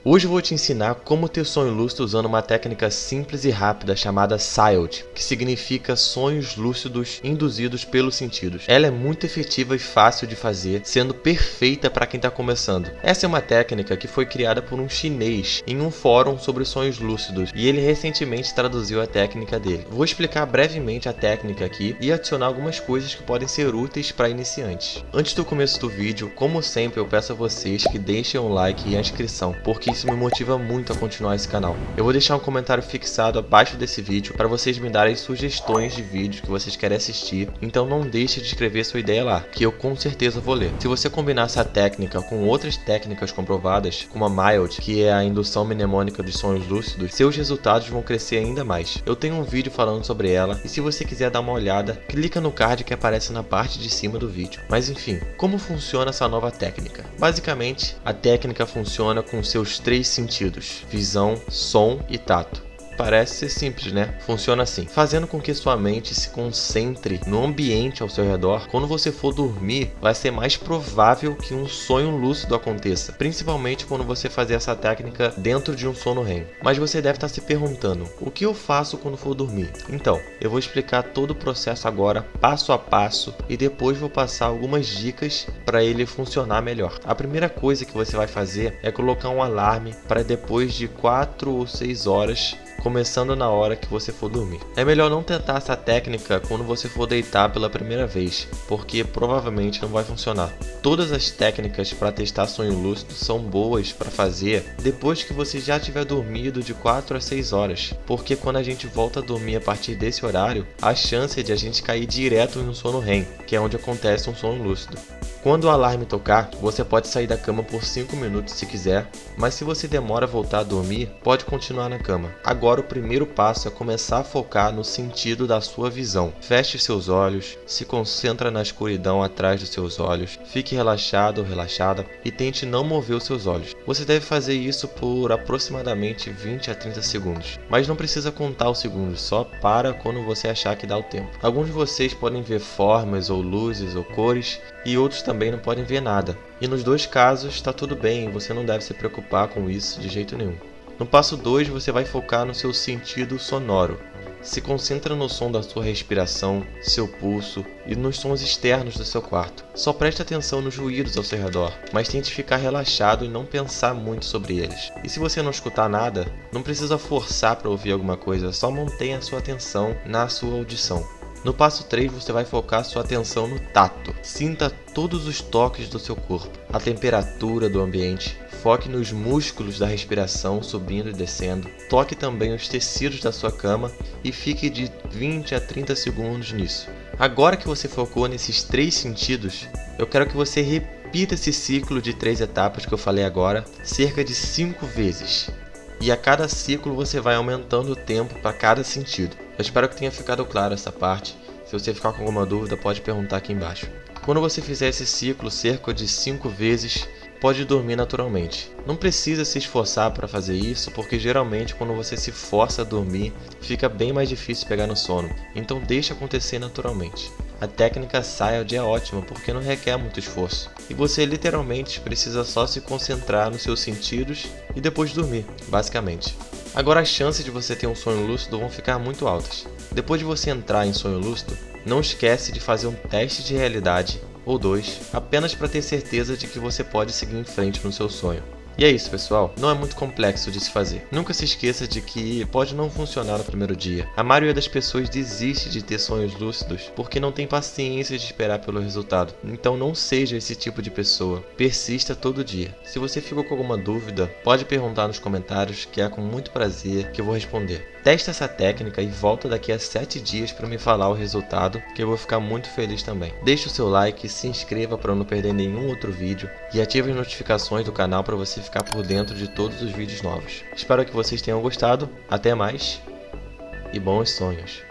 Hoje eu vou te ensinar como ter sonho lúcido usando uma técnica simples e rápida chamada SILD, que significa sonhos lúcidos induzidos pelos sentidos. Ela é muito efetiva e fácil de fazer, sendo perfeita para quem está começando. Essa é uma técnica que foi criada por um chinês em um fórum sobre sonhos lúcidos e ele recentemente traduziu a técnica dele. Vou explicar brevemente a técnica aqui e adicionar algumas coisas que podem ser úteis para iniciantes. Antes do começo do vídeo, como sempre, eu peço a vocês que deixem um like e a inscrição, porque isso me motiva muito a continuar esse canal. Eu vou deixar um comentário fixado abaixo desse vídeo para vocês me darem sugestões de vídeos que vocês querem assistir, então não deixe de escrever sua ideia lá, que eu com certeza vou ler. Se você combinar essa técnica com outras técnicas comprovadas, como a MILD, que é a indução mnemônica dos sonhos lúcidos, seus resultados vão crescer ainda mais. Eu tenho um vídeo falando sobre ela, e se você quiser dar uma olhada, clica no card que aparece na parte de cima do vídeo. Mas enfim, como funciona essa nova técnica? Basicamente, a técnica funciona com seus três sentidos: visão, som e tato. Parece ser simples, né? Funciona assim: fazendo com que sua mente se concentre no ambiente ao seu redor. Quando você for dormir, vai ser mais provável que um sonho lúcido aconteça, principalmente quando você fazer essa técnica dentro de um sono REM. Mas você deve estar se perguntando: o que eu faço quando for dormir? Então, eu vou explicar todo o processo agora, passo a passo, e depois vou passar algumas dicas para ele funcionar melhor. A primeira coisa que você vai fazer é colocar um alarme para depois de 4 ou 6 horas, começando na hora que você for dormir. É melhor não tentar essa técnica quando você for deitar pela primeira vez, porque provavelmente não vai funcionar. Todas as técnicas para testar sonho lúcido são boas para fazer depois que você já tiver dormido de 4 a 6 horas, porque quando a gente volta a dormir a partir desse horário, a chance é de a gente cair direto em um sono REM, que é onde acontece um sonho lúcido. Quando o alarme tocar, você pode sair da cama por 5 minutos se quiser, mas se você demora a voltar a dormir, pode continuar na cama. Agora o primeiro passo é começar a focar no sentido da sua visão. Feche seus olhos, se concentra na escuridão atrás dos seus olhos, fique relaxado ou relaxada e tente não mover os seus olhos. Você deve fazer isso por aproximadamente 20 a 30 segundos, mas não precisa contar os segundos, só para quando você achar que dá o tempo. Alguns de vocês podem ver formas ou luzes ou cores, e outros também não podem ver nada. E nos dois casos está tudo bem, você não deve se preocupar com isso de jeito nenhum. No passo 2 você vai focar no seu sentido sonoro. Se concentra no som da sua respiração, seu pulso e nos sons externos do seu quarto. Só preste atenção nos ruídos ao seu redor, mas tente ficar relaxado e não pensar muito sobre eles. E se você não escutar nada, não precisa forçar para ouvir alguma coisa, só mantenha a sua atenção na sua audição. No passo 3 você vai focar sua atenção no tato. Sinta todos os toques do seu corpo, a temperatura do ambiente. Foque nos músculos da respiração subindo e descendo. Toque também os tecidos da sua cama e fique de 20 a 30 segundos nisso. Agora que você focou nesses três sentidos, eu quero que você repita esse ciclo de 3 etapas que eu falei agora, cerca de 5 vezes. E a cada ciclo você vai aumentando o tempo para cada sentido. Eu espero que tenha ficado claro essa parte. Se você ficar com alguma dúvida, pode perguntar aqui embaixo. Quando você fizer esse ciclo cerca de 5 vezes, pode dormir naturalmente. Não precisa se esforçar para fazer isso, porque geralmente quando você se força a dormir, fica bem mais difícil pegar no sono. Então deixa acontecer naturalmente. A técnica SILD é ótima porque não requer muito esforço. E você literalmente precisa só se concentrar nos seus sentidos e depois dormir, basicamente. Agora as chances de você ter um sonho lúcido vão ficar muito altas. Depois de você entrar em sonho lúcido, não esquece de fazer um teste de realidade ou 2, apenas para ter certeza de que você pode seguir em frente no seu sonho. E é isso, pessoal, não é muito complexo de se fazer. Nunca se esqueça de que pode não funcionar no primeiro dia. A maioria das pessoas desiste de ter sonhos lúcidos porque não tem paciência de esperar pelo resultado. Então não seja esse tipo de pessoa. Persista todo dia. Se você ficou com alguma dúvida, pode perguntar nos comentários que é com muito prazer que eu vou responder. Testa essa técnica e volta daqui a 7 dias para me falar o resultado, que eu vou ficar muito feliz também. Deixe o seu like, se inscreva para não perder nenhum outro vídeo e ative as notificações do canal para você ficar por dentro de todos os vídeos novos. Espero que vocês tenham gostado, até mais e bons sonhos!